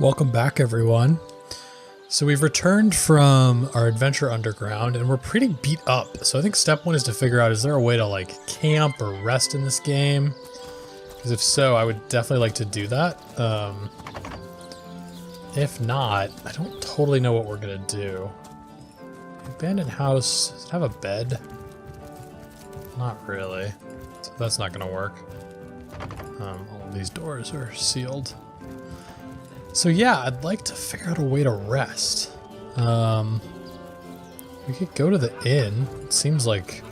Welcome back, everyone. So we've returned from our adventure underground and we're pretty beat up. So I think step one is to figure out, is there a way to like camp or rest in this game? Because if so, I would definitely like to do that. If not, I don't totally know what we're gonna do. Abandoned house, does it have a bed? Not really. So that's not gonna work. All of these doors are sealed. So yeah, I'd like to figure out a way to rest. We could go to the inn. It seems like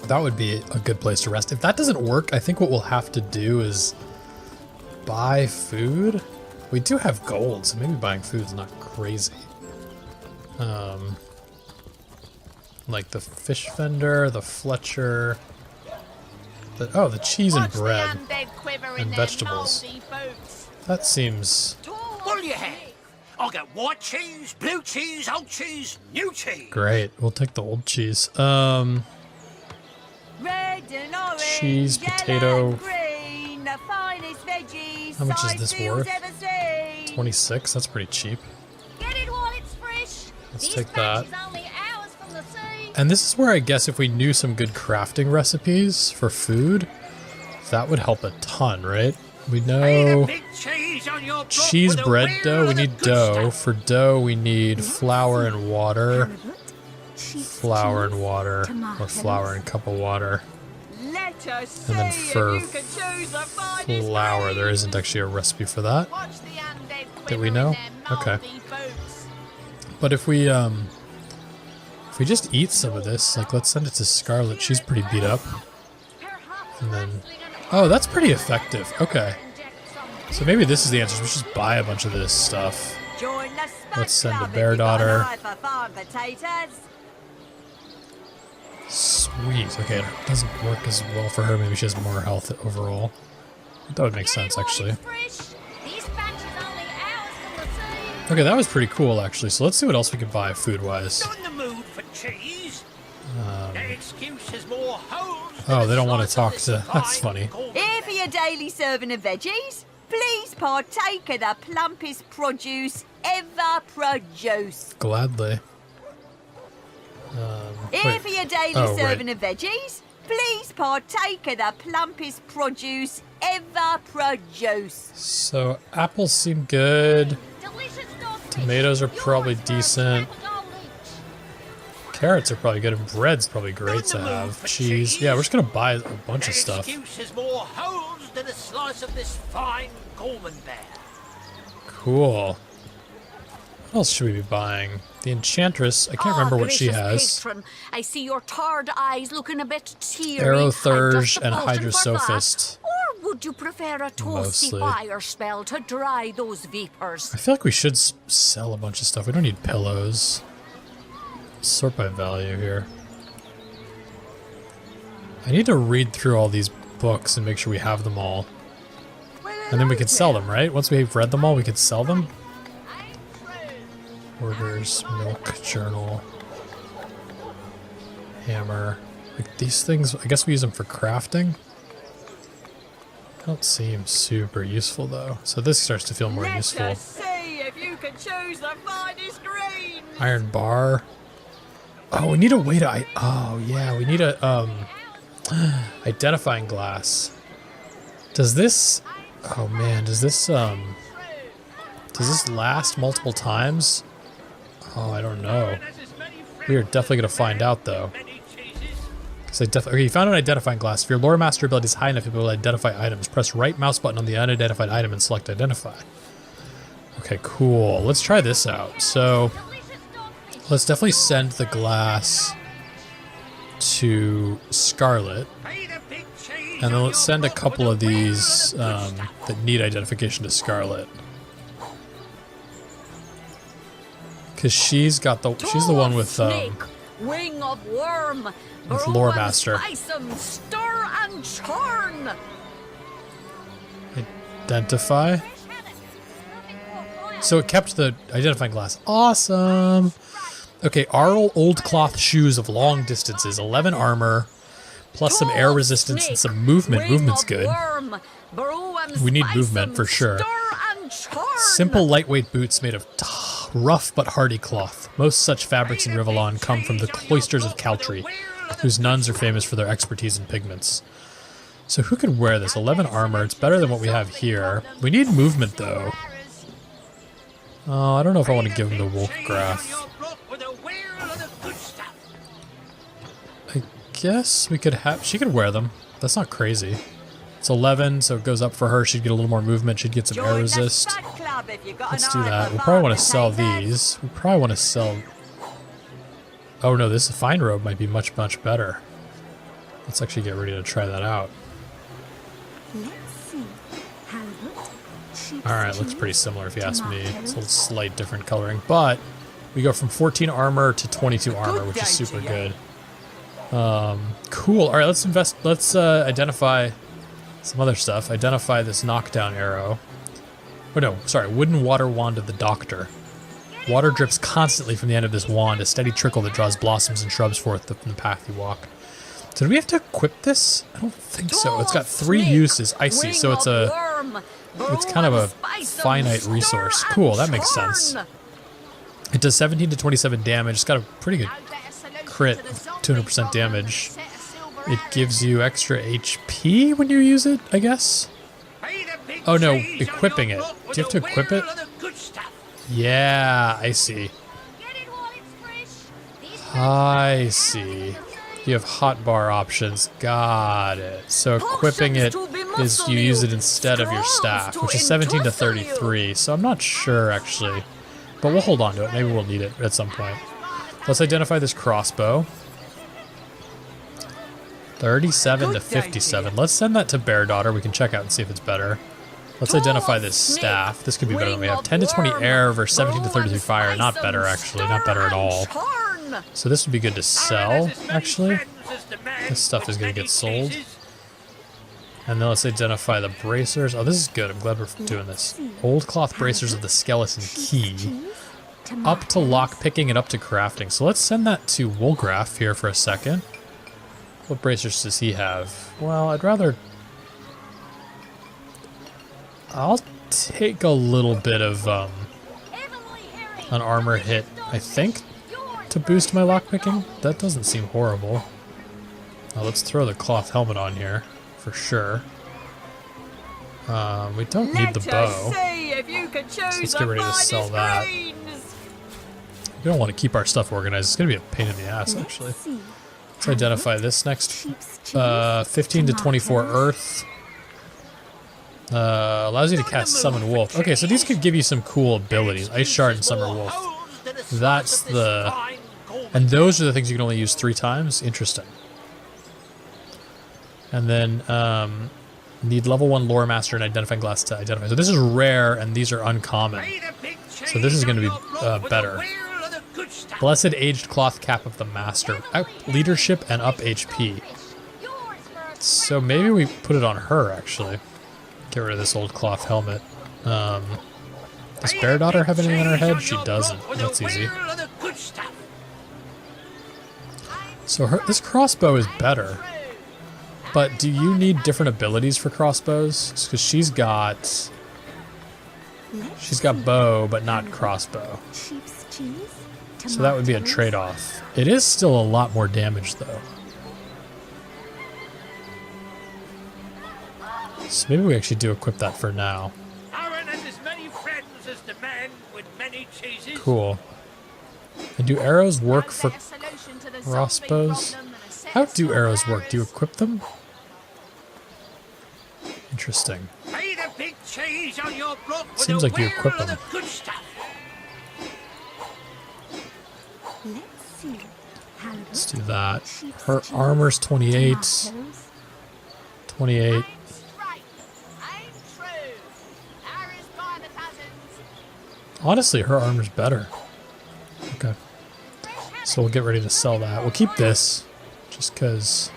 that would be a good place to rest. If that doesn't work, I think what we'll have to do is buy food. We do have gold, so maybe buying food is not crazy. Like the fish vendor, the Fletcher, the cheese and bread and vegetables. That seems... What do you have? I'll get white cheese, blue cheese, old cheese, new cheese. Great, we'll take the old cheese. Cheese, potato. Green, the finest veggies. How much is this worth? 26, that's pretty cheap. Get it while it's fresh. Let's take that. And this is where I guess if we knew some good crafting recipes for food, that would help a ton, right? We know cheese, bread dough, we need dough. For dough, we need flour and water. Flour and water, or flour and cup of water. And then for flour, there isn't actually a recipe for that. That we know? Okay. But if we just eat some of this, like let's send it to Scarlet, she's pretty beat up. And then... Oh, that's pretty effective. Okay. So maybe this is the answer. We should just buy a bunch of this stuff. Let's send a bear daughter. Sweet. Okay, it doesn't work as well for her. Maybe she has more health overall. That would make sense, actually. Okay, that was pretty cool, actually. So let's see what else we can buy food-wise. Oh, they don't want to talk to... That's funny. Here for your daily serving of veggies. Please partake of the plumpest produce ever produced. Gladly. Here for your daily serving of veggies. Please partake of the plumpest produce ever produced. So apples seem good. Tomatoes are probably decent. Carrots are probably good, and bread's probably great to have. Cheese. Yeah, we're just gonna buy a bunch of stuff. Than a slice of this fine Gorman bear. Cool. What else should we be buying? The Enchantress. I can't remember what she has. Patron, I see your tired eyes looking a bit teary. Aerothurge and Hydrosophist. Or would you prefer a toasty fire spell to dry those vapors? I feel like we should sell a bunch of stuff. We don't need pillows. Sort by value here. I need to read through all these books and make sure we have them all. And then we can sell them, right? Once we've read them all, we can sell them. Orders, milk, journal, hammer. Like these things, I guess we use them for crafting. They don't seem super useful though. So this starts to feel more useful. Let's see if you can choose the finest green. Iron bar. Oh, we need a way to... Oh, yeah, we need a... identifying glass. Does this... Oh, man, does this last multiple times? Oh, I don't know. We are definitely going to find out, though. Okay, you found an identifying glass. If your lore master ability is high enough, you'll be able to identify items. Press right mouse button on the unidentified item and select identify. Okay, cool. Let's try this out. So... Let's definitely send the glass to Scarlet. And then let's send a couple of these that need identification to Scarlet. Because she's the one with wing of worm, with Lore Master. Stir and churn. Identify. So it kept the identifying glass. Awesome. Okay, Arl old cloth shoes of long distances, 11 armor, plus some air resistance and some movement. Movement's good. We need movement for sure. Simple, lightweight boots made of rough but hardy cloth. Most such fabrics in Rivellon come from the cloisters of Caltry, whose nuns are famous for their expertise in pigments. So who could wear this? 11 armor. It's better than what we have here. We need movement, though. Oh, I don't know if I want to give him the wolf graph. I guess we could have... She could wear them. That's not crazy. It's 11, so it goes up for her. She'd get a little more movement. She'd get some air resist. Let's do that. We'll probably want to sell these. We probably want to sell... Oh no, this fine robe might be much, much better. Let's actually get ready to try that out. Alright, looks pretty similar if you ask me. It's a slight different coloring, but we go from 14 armor to 22 armor, which is super good. Cool. Alright, let's identify some other stuff. Identify this knockdown arrow. Oh no, sorry, wooden water wand of the doctor. Water drips constantly from the end of this wand, a steady trickle that draws blossoms and shrubs forth from the path you walk. So do we have to equip this? I don't think so. It's got 3 uses. I see. So it's kind of a finite resource. Cool, that makes sense. It does 17 to 27 damage. It's got a pretty good crit of 200% damage. It gives you extra HP when you use it, I guess? Oh no, equipping it. Do you have to equip it? Yeah, I see. I see. You have hotbar options. Got it. So equipping it is you use it instead of your staff, which is 17 to 33. So I'm not sure, actually. But we'll hold on to it. Maybe we'll need it at some point. Let's identify this crossbow. 37 to 57. Let's send that to Bear Daughter. We can check out and see if it's better. Let's identify this staff. This could be better than we have. 10 to 20 air versus 17 to 33 fire. Not better, actually. Not better at all. So this would be good to sell, actually. This stuff is going to get sold. And then let's identify the bracers. Oh, this is good. I'm glad we're doing this. Old cloth bracers of the skeleton key. Up to lock picking and up to crafting. So let's send that to Woolgraf here for a second. What bracers does he have? Well, I'd rather... I'll take a little bit of an armor hit, I think, to boost my lockpicking. That doesn't seem horrible. Now let's throw the cloth helmet on here, for sure. We don't need the bow. So let's get ready to sell that. We don't want to keep our stuff organized. It's going to be a pain in the ass, actually. Let's identify this next. 15 to 24 earth. Allows you to cast Summon Wolf. Okay, so these could give you some cool abilities. Ice Shard and Summer Wolf. That's the... And those are the things you can only use 3 times? Interesting. And then, need level 1 Lore Master and Identifying Glass to identify. So this is rare, and these are uncommon. So this is going to be better. Blessed Aged Cloth Cap of the Master. Up leadership and up HP. So maybe we put it on her, actually. Get rid of this old cloth helmet. Does Bear Daughter have anything on her head? She doesn't. That's easy. So this crossbow is better. But do you need different abilities for crossbows? Because she's got bow, but not crossbow. So that would be a trade-off. It is still a lot more damage, though. So maybe we actually do equip that for now. Cool. And do arrows work for crossbows? How do arrows work? Do you equip them? Interesting. Seems like you equip them. Let's do that. Her armor's 28. 28. Honestly, her armor's better. Okay. So we'll get ready to sell that. We'll keep this, just because...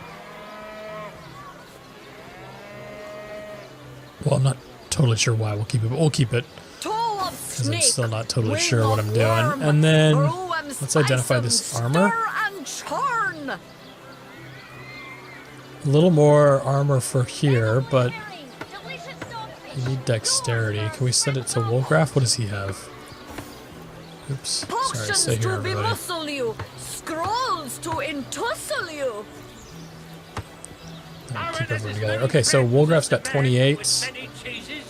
Well, I'm not totally sure why we'll keep it, but we'll keep it. Because I'm still not totally sure what I'm doing. And then, let's identify this armor. A little more armor for here, but You need dexterity. Can we send it to Wolfgraf? What does he have? Oops. Sorry, Potions stay here, to everybody. bemuscle you, scrolls to entussle you. Keep everyone together. Okay, so Wolfgraf's got 28,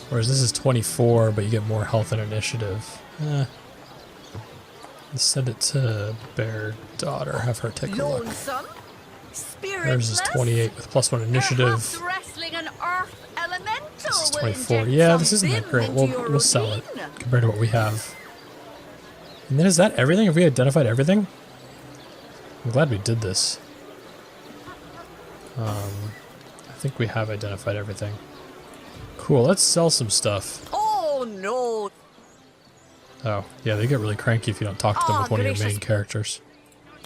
whereas this is 24, but you get more health and initiative. Let's send it to Bear Daughter. Have her take a look. Lonesome, Hers is 28 with +1 initiative. perhaps wrestling an earth elemental This is will 24. inject Yeah, some this isn't that vim great. into your We'll sell it routine. compared to what we have. And then is that everything? Have we identified everything? I'm glad we did this. I think we have identified everything. Cool, let's sell some stuff. Oh no! Oh, yeah, they get really cranky if you don't talk to them with one of your main characters.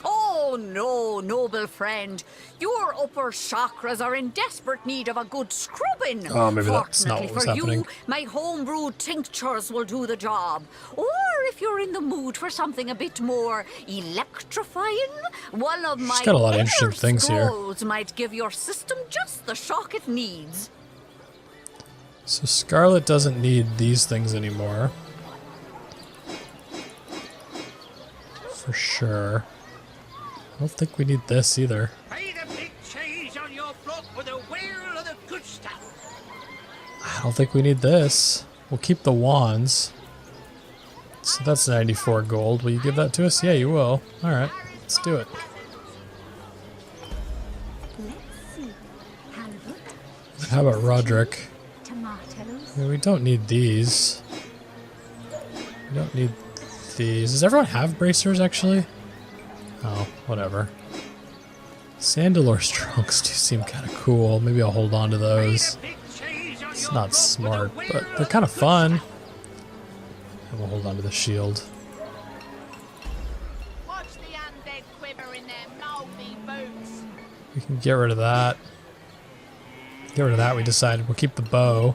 Oh no, noble friend. Your upper chakras are in desperate need of a good scrubbing. Oh, maybe that's not what was Fortunately happening. for you, my homebrewed tinctures will do the job. Or if you're in the mood for something a bit more electrifying, one of my got a lot of interesting inner things here. scrolls might give your system just the shock it needs. So Scarlet doesn't need these things anymore. For sure. I don't think we need this either. Pay the big cheese on your block with a wheel of the good stuff. I don't think we need this. We'll keep the wands. So that's 94 gold. Will you give that to us? Yeah, you will. Alright, let's do it. How about Roderick? I mean, we don't need these. We don't need these. Does everyone have bracers, actually? Oh, whatever. Sandalor's trunks do seem kind of cool. Maybe I'll hold on to those. It's not smart, but they're kind of fun. And we'll hold on to the shield. Watch the undead quiver in their moldy boots. We can get rid of that. Get rid of that, we decided. We'll keep the bow.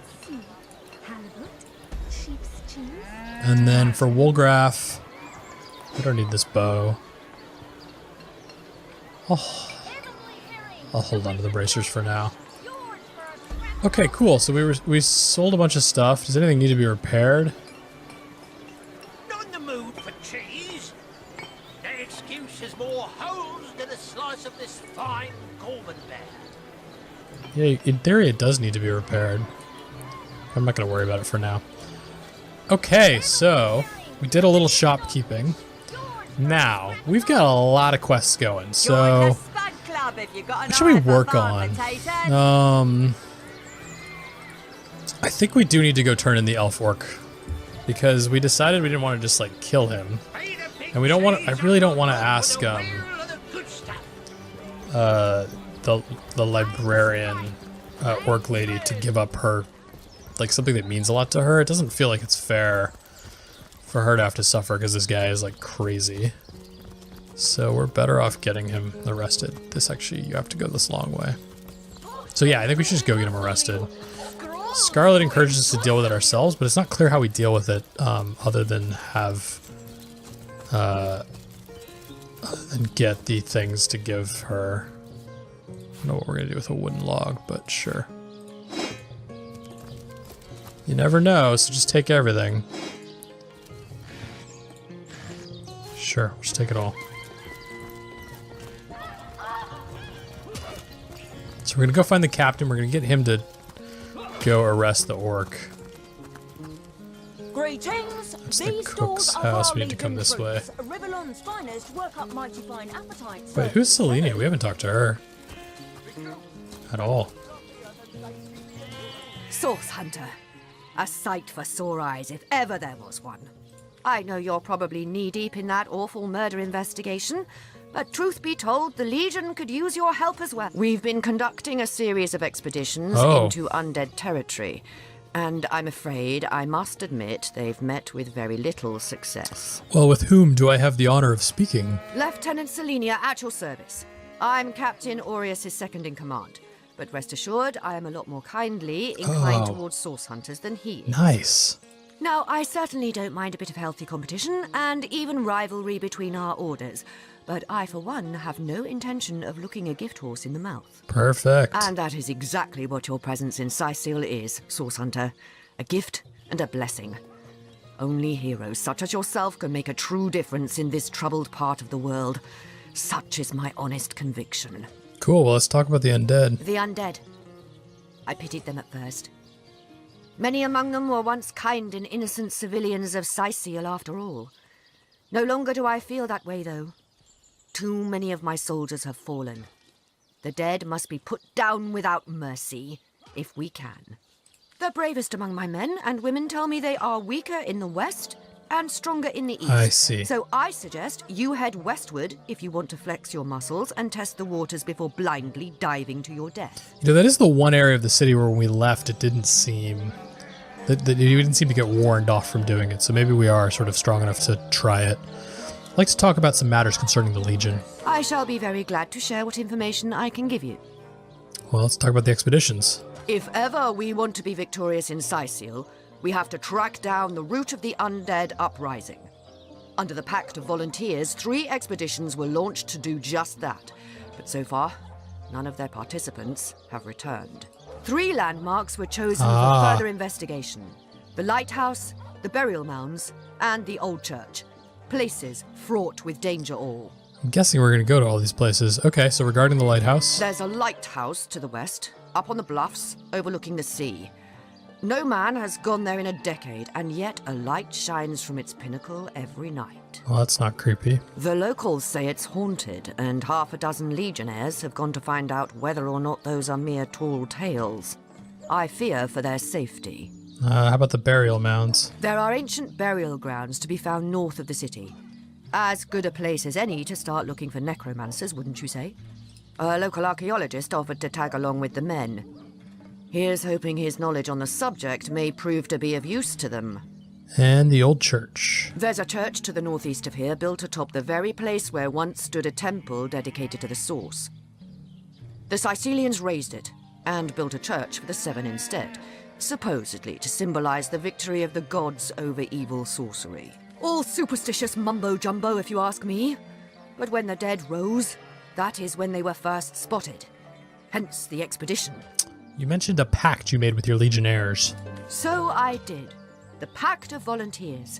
And then for Wolfgraf, we don't need this bow. Oh, I'll hold on to the bracers for now. Okay, cool. So we sold a bunch of stuff. Does anything need to be repaired? Not in the mood for cheese. That excuse is more holes than a slice of this fine Gorman bear. Yeah, in theory it does need to be repaired. I'm not going to worry about it for now. Okay, so we did a little shopkeeping. Now, we've got a lot of quests going, so what should we work on? I think we do need to go turn in the elf orc, because we decided we didn't want to just like kill him, and we don't want. I really don't want to ask the librarian orc lady to give up her like something that means a lot to her. It doesn't feel like it's fair for her to have to suffer because this guy is like crazy. So we're better off getting him arrested. This actually, you have to go this long way. So yeah, I think we should just go get him arrested. Scarlet encourages us to deal with it ourselves, but it's not clear how we deal with it other than have and get the things to give her. I don't know what we're gonna do with a wooden log, but sure. You never know, so just take everything. Sure, we'll just take it all. So we're gonna go find the captain. We're gonna get him to go arrest the orc. Greetings. That's the cook's house. We need to come this way. Rivellon's finest work up mighty fine appetites. Wait, who's Selenia? We haven't talked to her at all. Source Hunter. A sight for sore eyes if ever there was one. I know you're probably knee-deep in that awful murder investigation, but truth be told, the Legion could use your help as well. We've been conducting a series of expeditions into Undead territory, and I'm afraid I must admit they've met with very little success. Well, with whom do I have the honor of speaking? Lieutenant Selenia, at your service. I'm Captain Aureus' second in command, but rest assured I am a lot more kindly inclined towards source hunters than he is. Nice. Now, I certainly don't mind a bit of healthy competition and even rivalry between our orders, but I, for one, have no intention of looking a gift horse in the mouth. Perfect. And that is exactly what your presence in Sicil is, Source Hunter. a gift and a blessing. Only heroes such as yourself can make a true difference in this troubled part of the world. Such is my honest conviction. Cool, well, let's talk about the undead. The undead. I pitied them at first. Many among them were once kind and innocent civilians of Sicil after all. No longer do I feel that way, though. Too many of my soldiers have fallen. The dead must be put down without mercy, if we can. The bravest among my men and women tell me they are weaker in the west and stronger in the east. I see. So I suggest you head westward if you want to flex your muscles and test the waters before blindly diving to your death. You know, that is the one area of the city where when we left, it didn't seem... that you didn't seem to get warned off from doing it, so maybe we are sort of strong enough to try it. I'd like to talk about some matters concerning the Legion. I shall be very glad to share what information I can give you. Well, let's talk about the expeditions. If ever we want to be victorious in Sicil, we have to track down the root of the undead uprising. Under the Pact of Volunteers, 3 expeditions were launched to do just that. But so far, none of their participants have returned. 3 landmarks were chosen for further investigation. The lighthouse, the burial mounds, and the old church. Places fraught with danger all. I'm guessing we're going to go to all these places. Okay, so regarding the lighthouse... There's a lighthouse to the west, up on the bluffs, overlooking the sea. No man has gone there in a decade, and yet a light shines from its pinnacle every night. Well, that's not creepy. The locals say it's haunted, and half a dozen legionnaires have gone to find out whether or not those are mere tall tales. I fear for their safety. How about the burial mounds? There are ancient burial grounds to be found north of the city. As good a place as any to start looking for necromancers, wouldn't you say? A local archaeologist offered to tag along with the men. Here's hoping his knowledge on the subject may prove to be of use to them. And the old church. There's a church to the northeast of here, built atop the very place where once stood a temple dedicated to the source. The Sicilians razed it, and built a church for the 7 instead, supposedly to symbolize the victory of the gods over evil sorcery. All superstitious mumbo-jumbo, if you ask me. But when the dead rose, that is when they were first spotted. Hence the expedition. You mentioned a pact you made with your legionnaires. So I did. The Pact of Volunteers.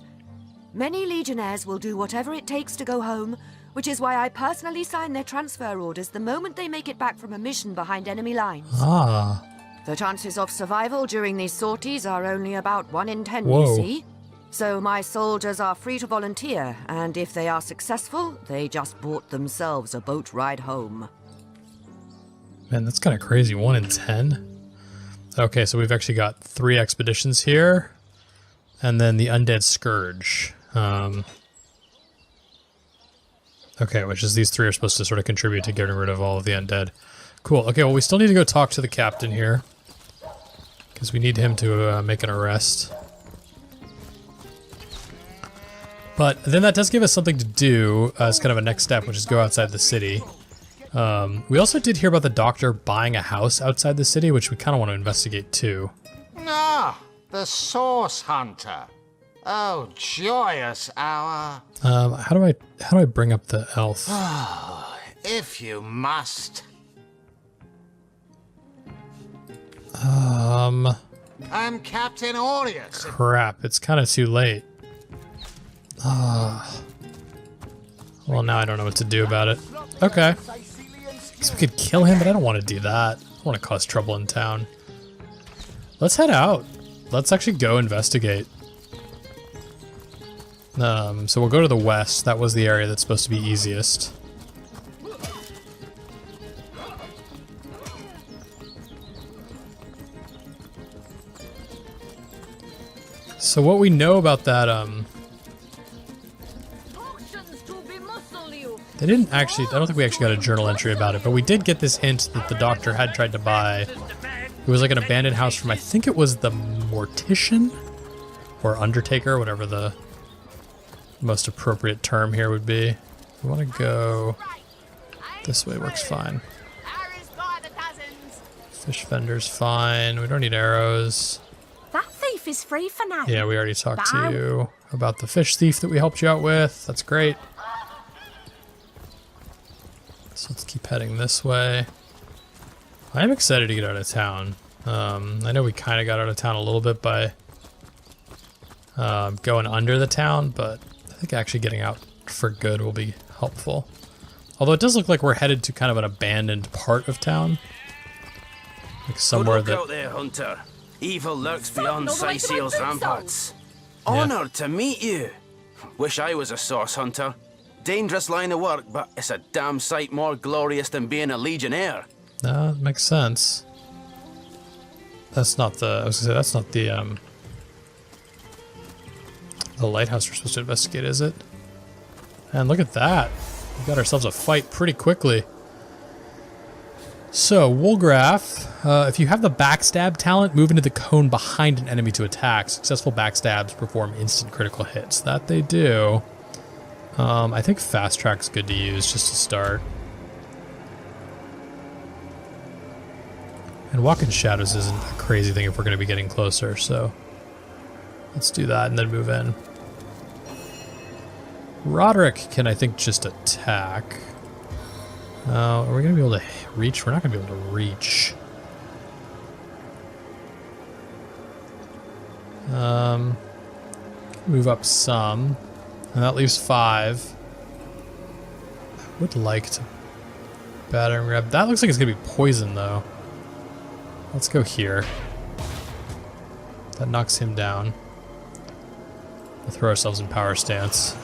Many legionnaires will do whatever it takes to go home, which is why I personally sign their transfer orders the moment they make it back from a mission behind enemy lines. Ah. The chances of survival during these sorties are only about 1 in 10, Whoa. you see. So my soldiers are free to volunteer, and if they are successful, they just bought themselves a boat ride home. Man, that's kind of crazy. 1 in 10? Okay, so we've actually got 3 expeditions here. And then the Undead Scourge. Okay, which is these 3 are supposed to sort of contribute to getting rid of all of the undead. Cool. Okay, well, we still need to go talk to the captain here. Because we need him to make an arrest. But then that does give us something to do as kind of a next step, which is go outside the city. We also did hear about the doctor buying a house outside the city, which we kind of want to investigate too. Ah, the Source Hunter. Oh, joyous hour. How do I bring up the elf? Oh, if you must. I'm Captain Aureus. Crap, it's kind of too late. Well, now I don't know what to do about it. Okay. So we could kill him, but I don't want to do that. I don't want to cause trouble in town. Let's head out. Let's actually go investigate. So we'll go to the west. That was the area that's supposed to be easiest. So what we know about that, they didn't actually, I don't think we actually got a journal entry about it, but we did get this hint that the doctor had tried to buy. It was like an abandoned house from, I think it was the Mortician or Undertaker, whatever the most appropriate term here would be. We want to go this way, works fine. Fish vendor's fine. We don't need arrows. That thief is free for now. Yeah, we already talked to you about the fish thief that we helped you out with. That's great. So let's keep heading this way. I'm excited to get out of town. I know we kind of got out of town a little bit by going under the town, but I think actually getting out for good will be helpful. Although it does look like we're headed to kind of an abandoned part of town. Like somewhere Good luck that... out there, Hunter. Evil lurks Something beyond all the way to my Sightseer's boot ramparts. Honoured to meet you. Wish I was a source hunter. Dangerous line of work, but it's a damn sight more glorious than being a legionnaire. No, that makes sense. That's not the... I was gonna say, that's not the lighthouse we're supposed to investigate, is it? And look at that. We got ourselves a fight pretty quickly. So, Woolgraph, if you have the backstab talent, move into the cone behind an enemy to attack. Successful backstabs perform instant critical hits. That they do. I think Fast Track's good to use just to start. And Walk in Shadows isn't a crazy thing if we're going to be getting closer, so let's do that and then move in. Roderick can, I think, just attack. Are we going to be able to reach? We're not going to be able to reach. Move up some. And that leaves 5. I would like to batter and grab. That looks like it's going to be poison, though. Let's go here. That knocks him down. We'll throw ourselves in power stance.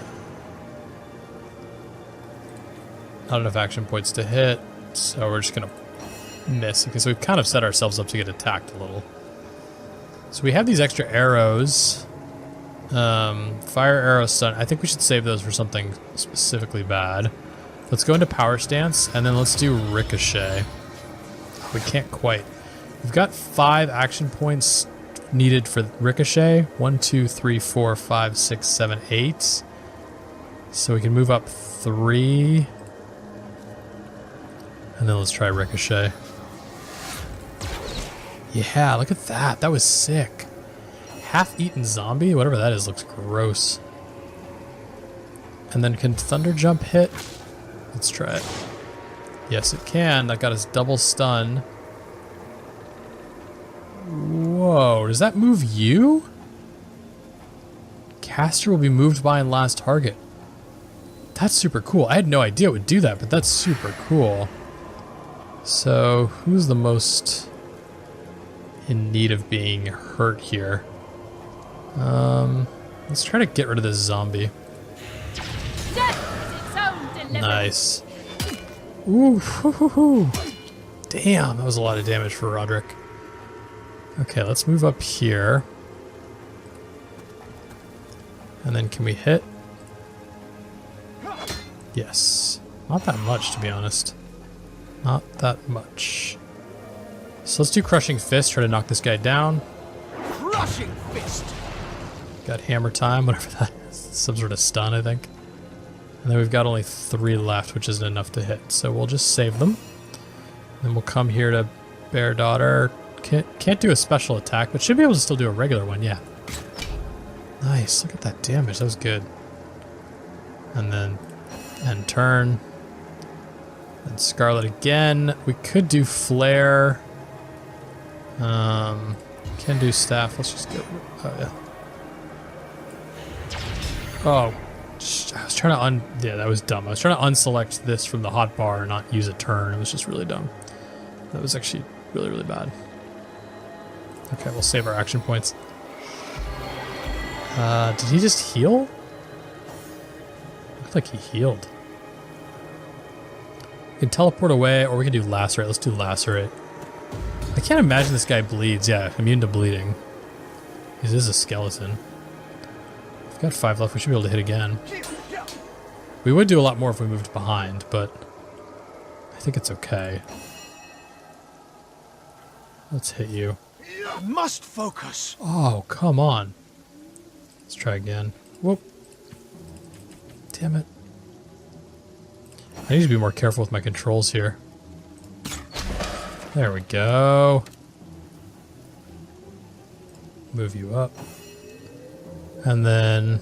Not enough action points to hit, so we're just gonna miss because we've kind of set ourselves up to get attacked a little. So we have these extra arrows. Fire arrow stun. I think we should save those for something specifically bad. Let's go into power stance and then let's do ricochet. We can't quite. We've got 5 action points needed for ricochet. 1, 2, 3, 4, 5, 6, 7, 8. So we can move up 3. And then let's try ricochet. Yeah, look at that. That was sick. Half-eaten zombie, whatever that is, looks gross. And then can thunder jump hit? Let's try it. Yes, it can. That got us double stun. Whoa, does that move you? Caster will be moved by and last target. That's super cool. I had no idea it would do that, but that's super cool. So, who's the most in need of being hurt here? Let's try to get rid of this zombie. Nice. Ooh, hoo, hoo, hoo. Damn, that was a lot of damage for Roderick. Okay, let's move up here. And then can we hit? Yes. Not that much, to be honest. Not that much. So let's do Crushing Fist, try to knock this guy down. Crushing Fist! Got Hammer Time, whatever that is. Some sort of stun, I think. And then we've got only 3 left, which isn't enough to hit. So we'll just save them. Then we'll come here to Bear Daughter. Can't do a special attack, but should be able to still do a regular one, yeah. Nice, look at that damage, that was good. And then end turn. And Scarlet again. We could do Flare. Can do Staff. Let's just go. Oh, yeah. Oh, I was trying to yeah, that was dumb. I was trying to unselect this from the hotbar and not use a turn. It was just really dumb. That was actually really, really bad. Okay, we'll save our action points. Did he just heal? Looked like he healed. We can teleport away, or we can do Lacerate. Let's do Lacerate. I can't imagine this guy bleeds. Yeah, immune to bleeding. He is a skeleton. We've got 5 left. We should be able to hit again. We would do a lot more if we moved behind, but I think it's okay. Let's hit you. I must focus. Oh, come on. Let's try again. Whoop. Damn it. I need to be more careful with my controls here. There we go. Move you up. And then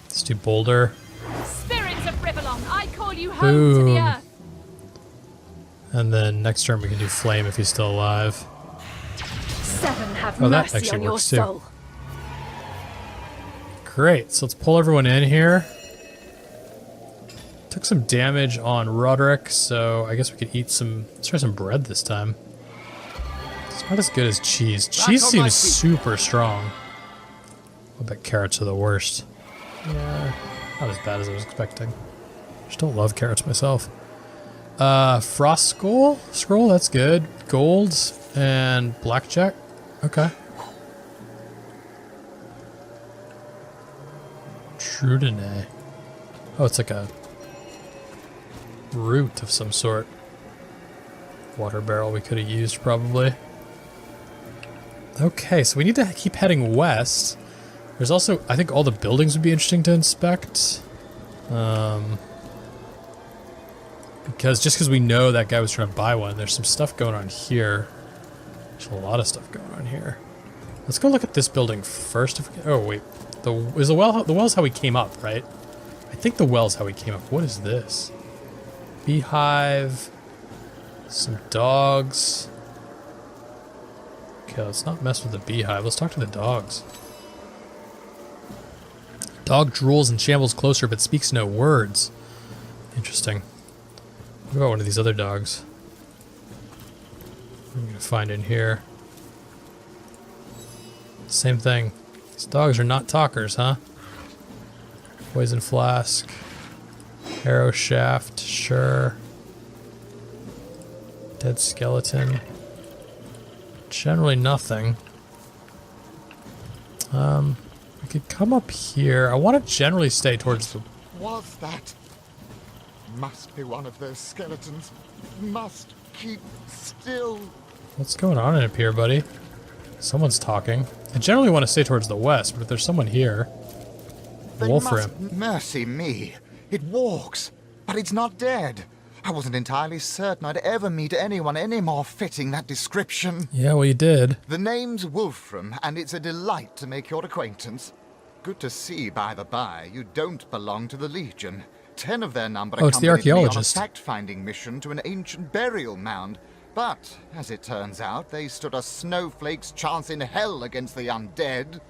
let's do Boulder. Spirits of Rivellon, I call you home to the earth. And then next turn we can do Flame if he's still alive. 7 Have Oh, that mercy actually on your works too. soul. Great, so let's pull everyone in here. Took some damage on Roderick, so I guess we could eat some... Let's try some bread this time. It's not as good as cheese. Cheese seems super strong. I bet carrots are the worst. Yeah, not as bad as I was expecting. Just don't love carrots myself. Frost scroll, that's good. Gold and blackjack. Okay. Trudine. Oh, it's like a root of some sort. Water barrel we could have used probably. Okay, so we need to keep heading west. There's also, I think all the buildings would be interesting to inspect. Because we know that guy was trying to buy one, there's some stuff going on here. There's a lot of stuff going on here. Let's go look at this building first. Oh wait, the well's how we came up, right? I think the well's how we came up. What is this? Beehive. Some dogs. Okay, let's not mess with the beehive. Let's talk to the dogs. Dog drools and shambles closer but speaks no words. Interesting. What about one of these other dogs? What are we gonna find in here? Same thing. These dogs are not talkers, huh? Poison flask. Arrow shaft, sure. Dead skeleton. Generally nothing. We could come up here. I want to generally stay towards the... Was that? Must be one of those skeletons. Must keep still. What's going on up here, buddy? Someone's talking. I generally want to stay towards the west, but if there's someone here... Wolfram. Mercy me. It walks, but it's not dead. I wasn't entirely certain I'd ever meet anyone any more fitting that description. Yeah, well, you did. The name's Wolfram, and it's a delight to make your acquaintance. Good to see, by the by, you don't belong to the Legion. 10 of their number it's the accompanied me on a archaeologist. fact-finding mission to an ancient burial mound. But, as it turns out, they stood a snowflake's chance in hell against the undead.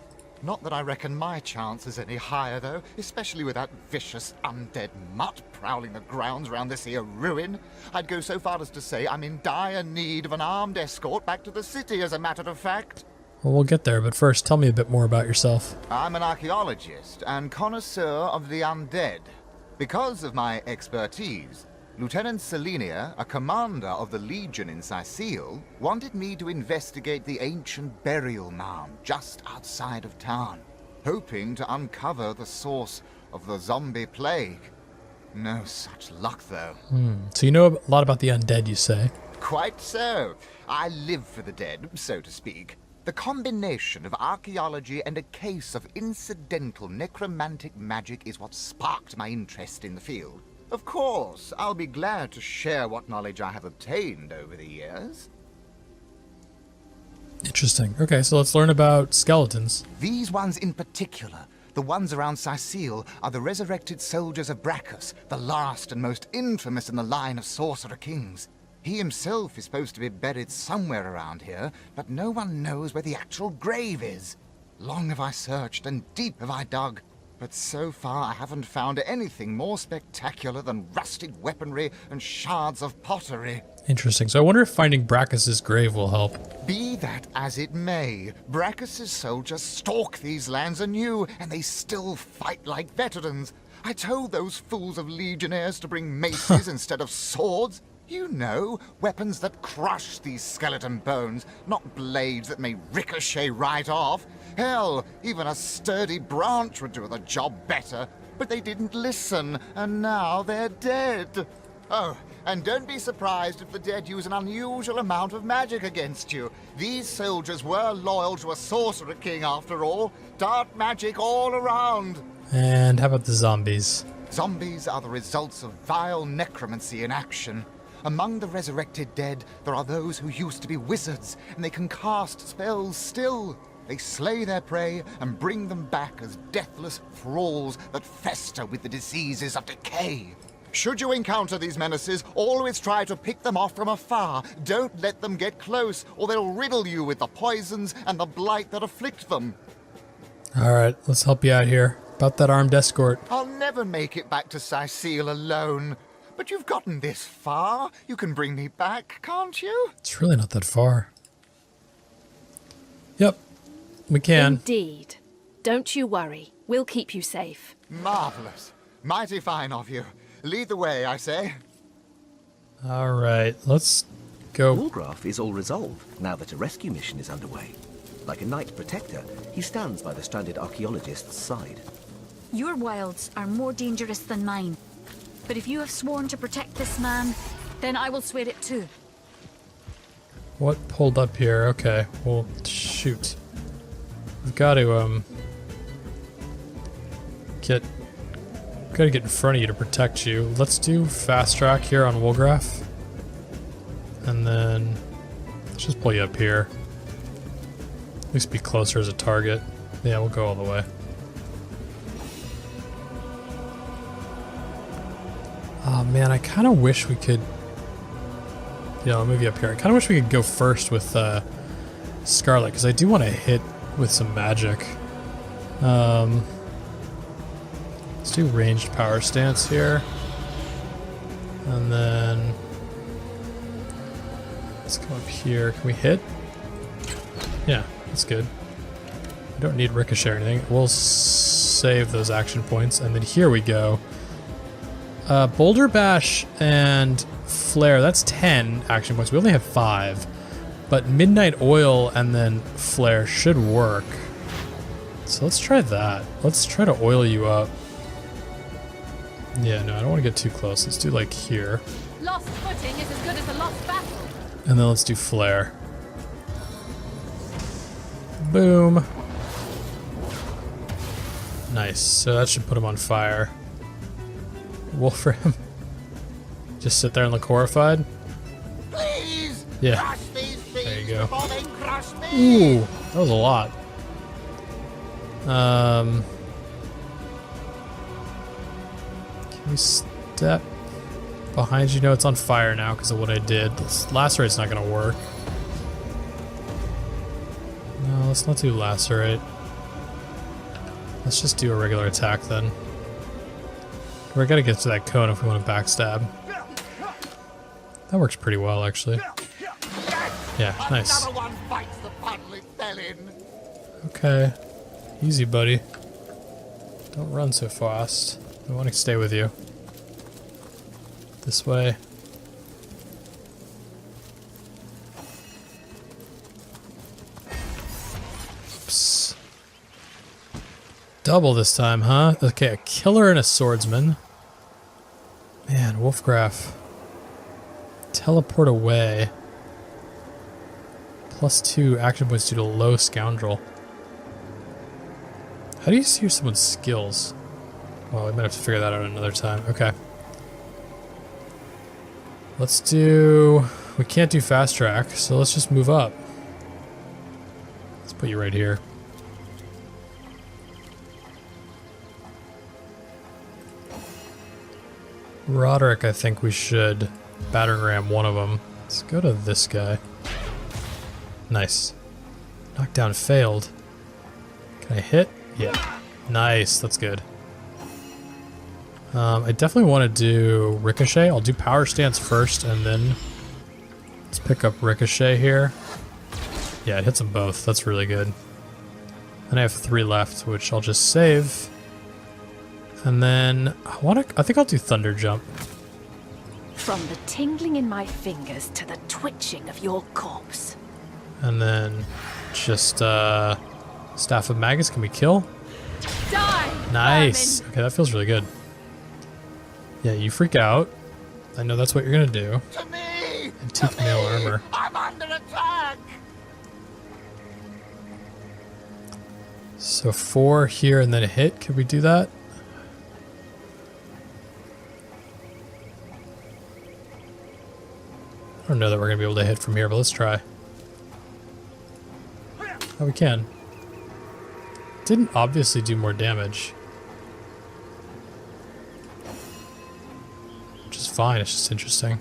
Not that I reckon my chance is any higher, though, especially with that vicious undead mutt prowling the grounds around this here ruin. I'd go so far as to say I'm in dire need of an armed escort back to the city, as a matter of fact. Well, we'll get there, but first, tell me a bit more about yourself. I'm an archaeologist and connoisseur of the undead. Because of my expertise, Lieutenant Selenia, a commander of the Legion in Sicile, wanted me to investigate the ancient burial mound just outside of town, hoping to uncover the source of the zombie plague. No such luck, though. So you know a lot about the undead, you say? Quite so. I live for the dead, so to speak. The combination of archaeology and a case of incidental necromantic magic is what sparked my interest in the field. Of course, I'll be glad to share what knowledge I have obtained over the years. Interesting. Okay, so let's learn about skeletons. These ones in particular, the ones around Sicile, are the resurrected soldiers of Brachus, the last and most infamous in the line of sorcerer kings. He himself is supposed to be buried somewhere around here, but no one knows where the actual grave is. Long have I searched and deep have I dug, but so far I haven't found anything more spectacular than rusted weaponry and shards of pottery. Interesting. So I wonder if finding Brachus's grave will help. Be that as it may, Brachus's soldiers stalk these lands anew, and they still fight like veterans. I told those fools of legionnaires to bring maces instead of swords. You know, weapons that crush these skeleton bones, not blades that may ricochet right off. Hell, even a sturdy branch would do the job better. But they didn't listen, and now they're dead. Oh, and don't be surprised if the dead use an unusual amount of magic against you. These soldiers were loyal to a sorcerer king after all. Dark magic all around. And how about the zombies? Zombies are the results of vile necromancy in action. Among the resurrected dead, there are those who used to be wizards, and they can cast spells still. They slay their prey and bring them back as deathless thralls that fester with the diseases of decay. Should you encounter these menaces, always try to pick them off from afar. Don't let them get close, or they'll riddle you with the poisons and the blight that afflict them. Alright, let's help you out here. About that armed escort. I'll never make it back to Sicile alone. But you've gotten this far. You can bring me back, can't you? It's really not that far. Yep, we can. Indeed. Don't you worry. We'll keep you safe. Marvelous. Mighty fine of you. Lead the way, I say. Alright, let's go. Woolgraf is all resolved now that a rescue mission is underway. Like a knight protector, he stands by the stranded archaeologist's side. Your wilds are more dangerous than mine. But if you have sworn to protect this man, then I will swear it too. What pulled up here? Okay, well, shoot. We've got to, gotta get in front of you to protect you. Let's do fast track here on Woolgraf. And then, let's just pull you up here. At least be closer as a target. Yeah, we'll go all the way. Oh man, I kind of wish we could... Yeah, I'll move you up here. I kind of wish we could go first with Scarlet, because I do want to hit with some magic. Let's do ranged power stance here. And then... let's come up here. Can we hit? Yeah, that's good. We don't need ricochet or anything. We'll save those action points. And then here we go. Boulder Bash and Flare, that's 10 action points. We only have 5. But Midnight Oil and then Flare should work. So let's try that. Let's try to oil you up. Yeah, no, I don't want to get too close. Let's do like here. Lost footing is as good as a lost battle. And then let's do Flare. Boom. Nice. So that should put him on fire. Wolfram. Just sit there and look horrified. Please! Yeah. Crush these things There you go. before they crush me! Ooh, that was a lot. Can we step behind you? No, it's on fire now because of what I did. This Lacerate's not going to work. No, let's not do Lacerate. Let's just do a regular attack then. We're gonna get to that cone if we want to backstab. That works pretty well, actually. Yeah, nice. Another one bites the puddle it fell in. Okay. Easy, buddy. Don't run so fast. I want to stay with you. This way. Oops. Double this time, huh? Okay, a killer and a swordsman. Man, Wolfgraf. Teleport away. +2 action points due to low scoundrel. How do you see someone's skills? Well, we might have to figure that out another time. Okay. Let's do... we can't do fast track, so let's just move up. Let's put you right here. Roderick, I think we should battering ram one of them. Let's go to this guy. Nice. Knockdown failed. Can I hit? Yeah. Nice, that's good. I definitely want to do Ricochet. I'll do Power Stance first, and then let's pick up Ricochet here. Yeah, it hits them both. That's really good. And I have 3 left, which I'll just save. And then I think I'll do Thunder Jump. From the tingling in my fingers to the twitching of your corpse. And then just Staff of Magus. Can we kill? Die! Nice. Okay, that feels really good. Yeah, you freak out. I know that's what you're gonna do. To me! Antique mail armor. I'm under attack! So 4 here and then a hit. Could we do that? I don't know that we're gonna be able to hit from here, but let's try. Oh, we can. Didn't obviously do more damage. fine, it's just interesting.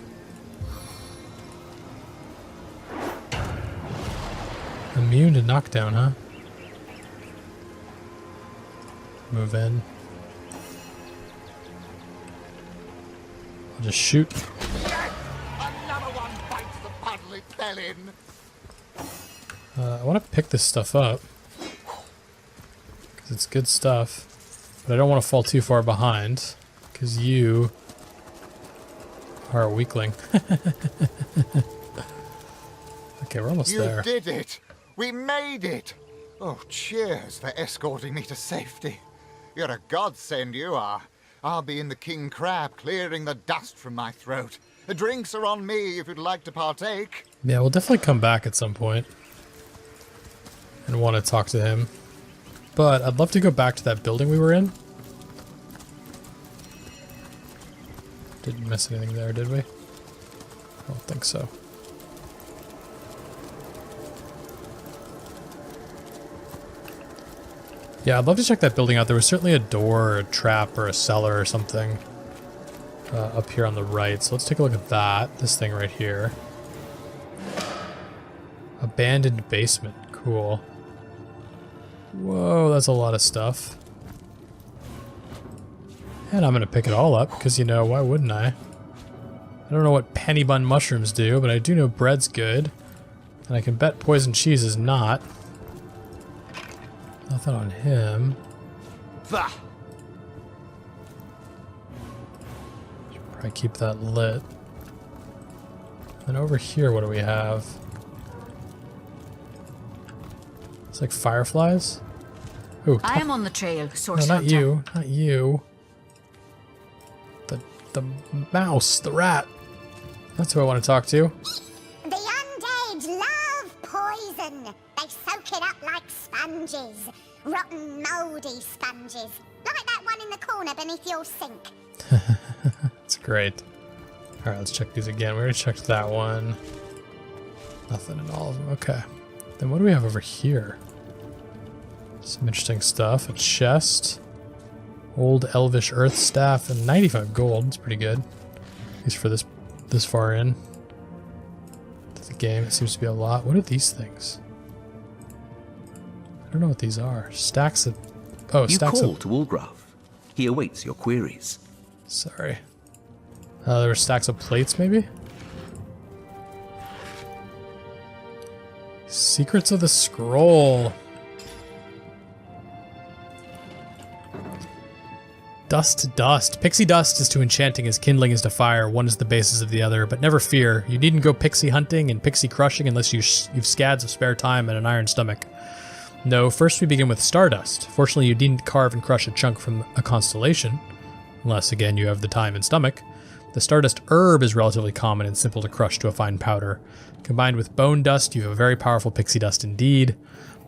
Immune to knockdown, huh? Move in. I'll just shoot. Another one bites the puddle it fell in. I want to pick this stuff up. Because it's good stuff. But I don't want to fall too far behind. Because you are a weakling. Okay, we're almost there. You did it! We made it! Oh, cheers for escorting me to safety. You're a godsend, you are. I'll be in the King Crab, clearing the dust from my throat. The drinks are on me if you'd like to partake. Yeah, we'll definitely come back at some point. And want to talk to him. But I'd love to go back to that building we were in. Didn't miss anything there, did we? I don't think so. Yeah, I'd love to check that building out. There was certainly a door, or a trap, or a cellar or something up here on the right. So let's take a look at that. This thing right here. Abandoned basement. Cool. Whoa, that's a lot of stuff. And I'm going to pick it all up, because, you know, why wouldn't I? I don't know what penny bun mushrooms do, but I do know bread's good. And I can bet poison cheese is not. Nothing on him. Bah! Should probably keep that lit. And over here, what do we have? It's like fireflies? Ooh, I am on the trail, no, Source not Hunter. you. Not you. The mouse, the rat. That's who I want to talk to. The undead love poison. They soak it up like sponges. Rotten, mouldy sponges. Like that one in the corner beneath your sink. That's great. Alright, let's check these again. We already checked that one. Nothing in all of them. Okay. Then what do we have over here? Some interesting stuff. A chest. Old elvish earth staff and 95 gold. It's pretty good. At least for this far in. To the game, it seems to be a lot. What are these things? I don't know what these are. Stacks of... Oh, You stacks call of... to Ulgraf. He awaits your queries. Sorry. There were stacks of plates, maybe? Secrets of the Scroll. Dust to dust. Pixie dust is to enchanting as kindling is to fire. One is the basis of the other, but never fear. You needn't go pixie hunting and pixie crushing unless you've scads of spare time and an iron stomach. No, first we begin with stardust. Fortunately, you needn't carve and crush a chunk from a constellation, unless, again, you have the time and stomach. The stardust herb is relatively common and simple to crush to a fine powder. Combined with bone dust, you have a very powerful pixie dust indeed.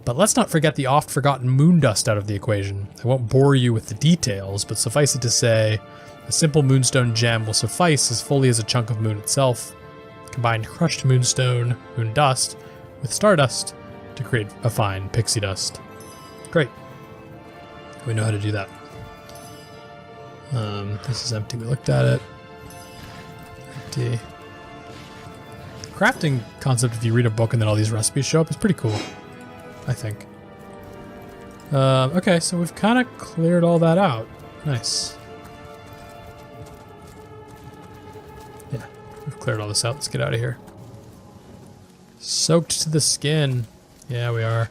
But let's not forget the oft-forgotten moon dust out of the equation. I won't bore you with the details, but suffice it to say, a simple moonstone gem will suffice as fully as a chunk of moon itself. Combine crushed moonstone, moon dust, with stardust to create a fine pixie dust. Great. We know how to do that. This is empty. We looked at it. Empty. The crafting concept, if you read a book and then all these recipes show up, is pretty cool. I think. Okay, so we've kind of cleared all that out. Nice. Yeah, we've cleared all this out. Let's get out of here. Soaked to the skin. Yeah, we are.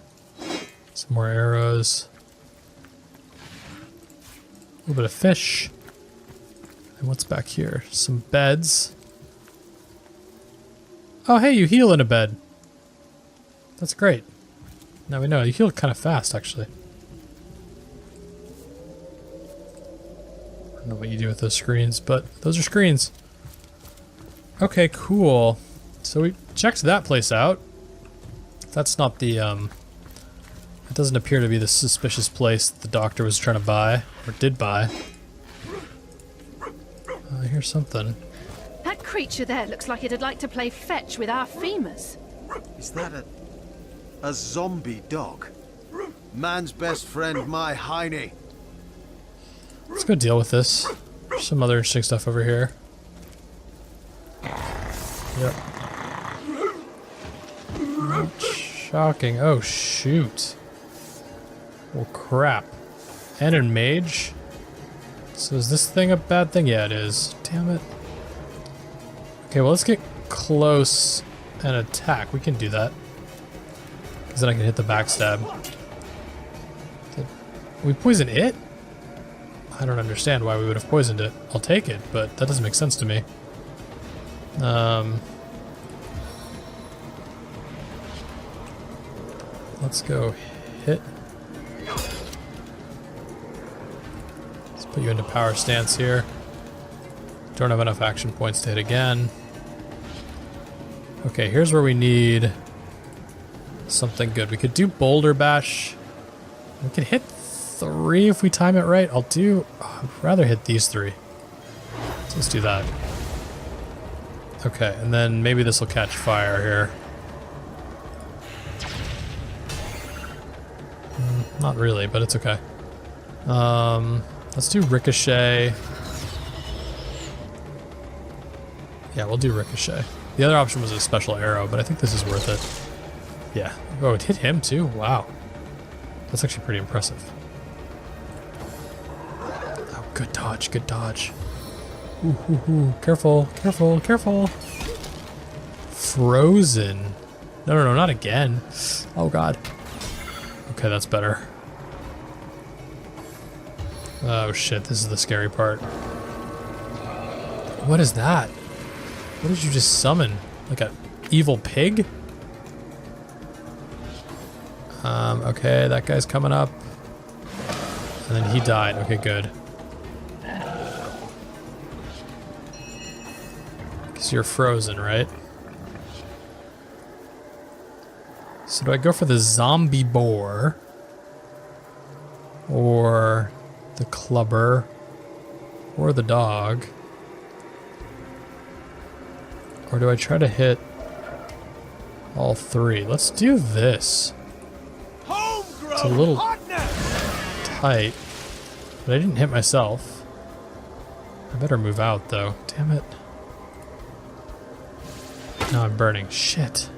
Some more arrows. A little bit of fish. And what's back here? Some beds. Oh, hey, you heal in a bed. That's great. Now we know. You heal kind of fast, actually. I don't know what you do with those screens, but those are screens. Okay, cool. So we checked that place out. That's not the, it doesn't appear to be the suspicious place that the doctor was trying to buy, or did buy. I hear something. That creature there looks like it'd like to play fetch with our femurs. Is that a zombie dog? Man's best friend, my hiney. Let's go deal with this. There's some other interesting stuff over here. Yep. Shocking. Oh, shoot. Well, crap. And in mage. So is this thing a bad thing? Yeah, it is. Damn it. Okay, well, let's get close and attack. We can do that. Because then I can hit the backstab. Did we poison it? I don't understand why we would have poisoned it. I'll take it, but that doesn't make sense to me. Let's go hit. Let's put you into power stance here. Don't have enough action points to hit again. Okay, here's where we need something good. We could do Boulder Bash. We could hit 3 if we time it right. I'd rather hit these 3. So let's do that. Okay, and then maybe this will catch fire here. Not really, but it's okay. Let's do Ricochet. Yeah, we'll do Ricochet. The other option was a special arrow, but I think this is worth it. Yeah. Oh, it hit him too? Wow. That's actually pretty impressive. Oh, good dodge, good dodge. Ooh, ooh, ooh. Careful, careful, careful. Frozen. No, not again. Oh, God. Okay, that's better. Oh, shit, this is the scary part. What is that? What did you just summon? Like a evil pig? Okay, that guy's coming up. And then he died. Okay, good. Because you're frozen, right? So do I go for the zombie boar? Or the clubber? Or the dog? Or do I try to hit all 3? Let's do this. It's a little tight, but I didn't hit myself. I better move out, though. Damn it. Now I'm burning. Shit.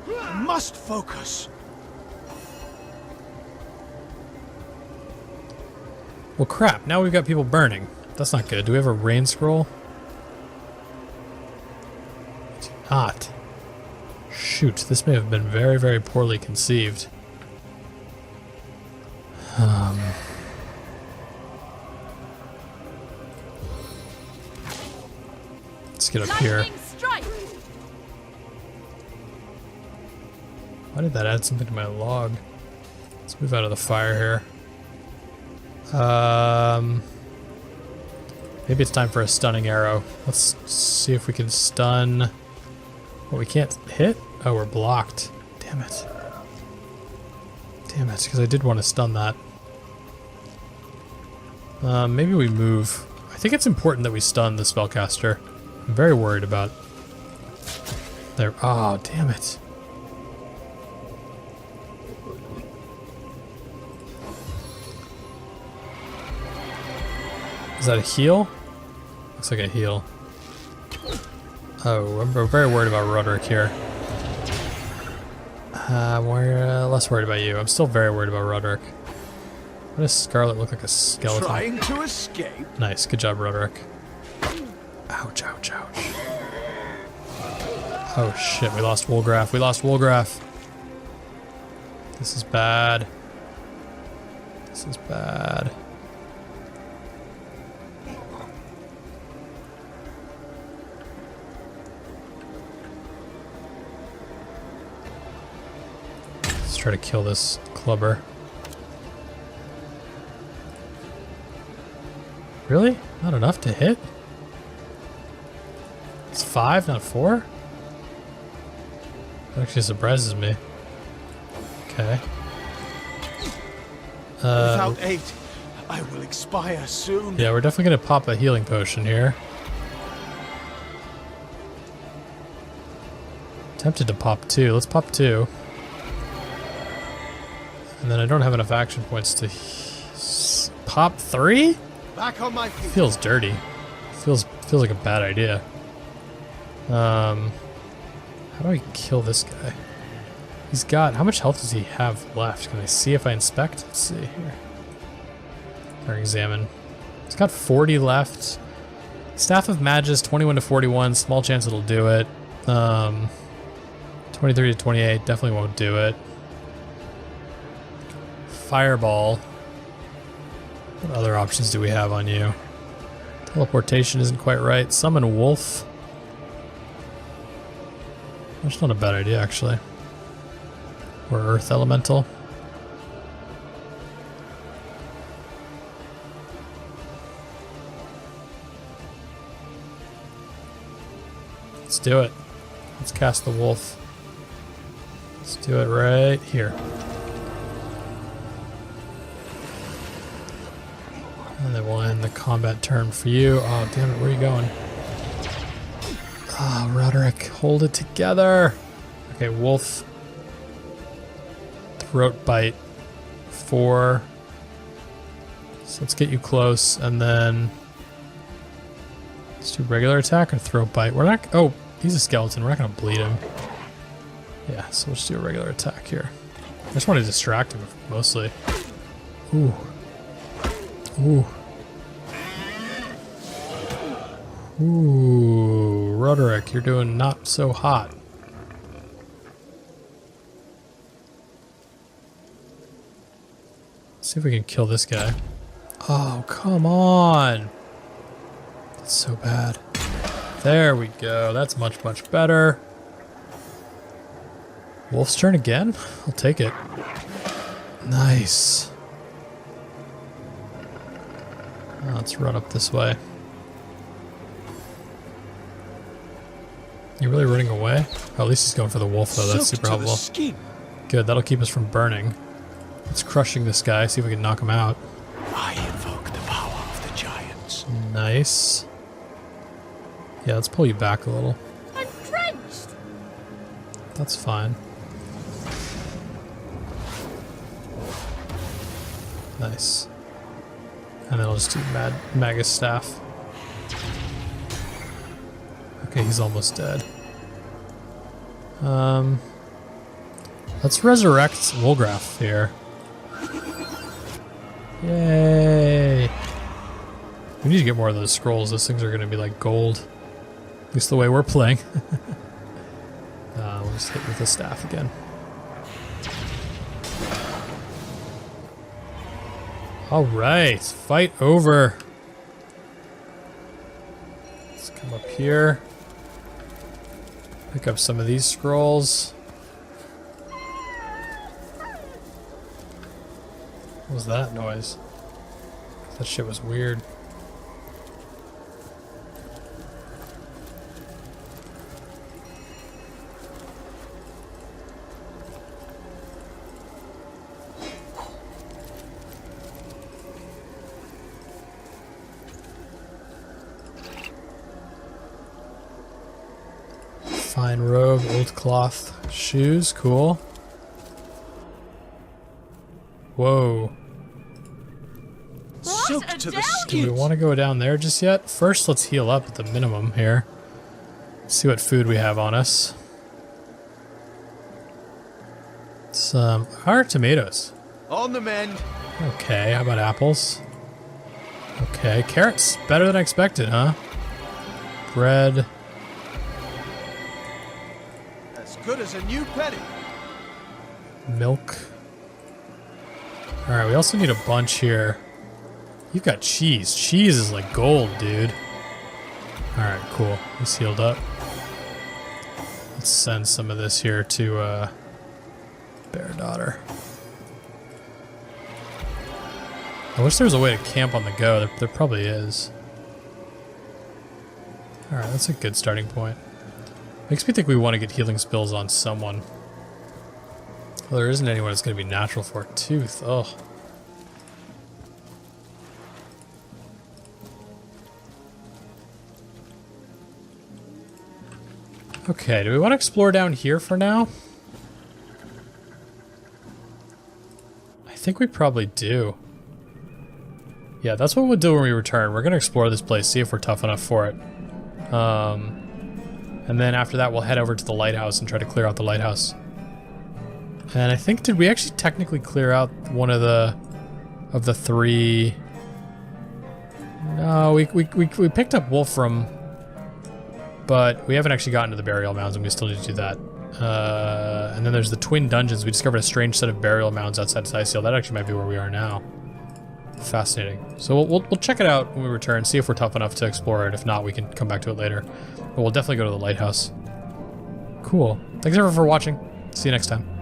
I must focus. Well, crap. Now we've got people burning. That's not good. Do we have a rain scroll? We do not. Shoot, this may have been very, very poorly conceived. Let's get up here. Why did that add something to my log? Let's move out of the fire here. Maybe it's time for a stunning arrow. Let's see if we can stun. Well, we can't hit? Oh, we're blocked. Damn it. Damn it, because I did want to stun that. Maybe we move. I think it's important that we stun the spellcaster. I'm very worried about... There. Oh, damn it. Is that a heal? Looks like a heal. Oh, I'm very worried about Roderick here. We're less worried about you. I'm still very worried about Roderick. Why does Scarlet look like a skeleton? Trying to escape. Nice, good job, Roderick. Ouch, ouch, ouch. Oh shit, we lost Woolgraf. We lost Woolgraf. This is bad. This is bad. Let's try to kill this clubber. Really? Not enough to hit? It's 5, not 4? That actually surprises me. Okay. Without aid, I will expire soon. Yeah, we're definitely gonna pop a healing potion here. Tempted to pop 2. Let's pop 2. And then I don't have enough action points to pop 3? Back on my feet. Feels dirty. Feels like a bad idea. How do I kill this guy? He's got, how much health does he have left? Can I see if I inspect? Let's see here. Or examine. He's got 40 left. Staff of Magus, 21 to 41. Small chance it'll do it. 23 to 28. Definitely won't do it. Fireball. What other options do we have on you? Teleportation isn't quite right. Summon Wolf. That's not a bad idea, actually. Or Earth Elemental. Let's do it. Let's cast the Wolf. Let's do it right here. And then we'll end the combat turn for you. Oh, damn it, where are you going? Ah, oh, Roderick, hold it together. Okay, Wolf. Throat Bite. 4. So let's get you close, and then let's do regular attack or Throat Bite. We're not. Oh, he's a skeleton. We're not gonna bleed him. Yeah, so we'll just do a regular attack here. I just want to distract him mostly. Ooh. Ooh. Ooh, Roderick, you're doing not so hot. Let's see if we can kill this guy. Oh, come on. That's so bad. There we go. That's much, much better. Wolf's turn again? I'll take it. Nice. Let's run up this way. You really running away? Oh, at least he's going for the wolf, though. That's super helpful. Good, that'll keep us from burning. Let's crushing this guy, see if we can knock him out. I invoke the power of the giants. Nice. Yeah, let's pull you back a little. I'm drenched. That's fine. Nice. And then I'll just do Magus Staff. Okay, he's almost dead. Let's resurrect Wolgraff here. Yay! We need to get more of those scrolls. Those things are going to be like gold. At least the way we're playing. We'll just hit with the staff again. Alright, fight over. Let's come up here. Pick up some of these scrolls. What was that noise? That shit was weird. Fine robe, old cloth, shoes, cool. Whoa. Soak to the Do we want to go down there just yet? First, let's heal up at the minimum here. See what food we have on us. Some our tomatoes. On the mend. Okay, how about apples? Okay, carrots. Better than I expected, huh? Bread. As good as a new penny. Milk. Alright, we also need a bunch here. You've got cheese. Cheese is like gold, dude. Alright, cool. He's healed up. Let's send some of this here to Bear Daughter. I wish there was a way to camp on the go. There probably is. Alright, that's a good starting point. Makes me think we want to get healing spells on someone. Well, there isn't anyone that's going to be natural for a tooth. Oh. Okay, do we want to explore down here for now? I think we probably do. Yeah, that's what we'll do when we return. We're going to explore this place, see if we're tough enough for it. And then after that, we'll head over to the lighthouse and try to clear out the lighthouse. And I think, did we actually technically clear out one of the 3? No, we picked up Wolfram, but we haven't actually gotten to the burial mounds, and we still need to do that. And then there's the twin dungeons. We discovered a strange set of burial mounds outside Seal. That actually might be where we are now. Fascinating. So we'll check it out when we return, see if we're tough enough to explore it. If not, we can come back to it later. But we'll definitely go to the lighthouse. Cool. Thanks everyone for watching. See you next time.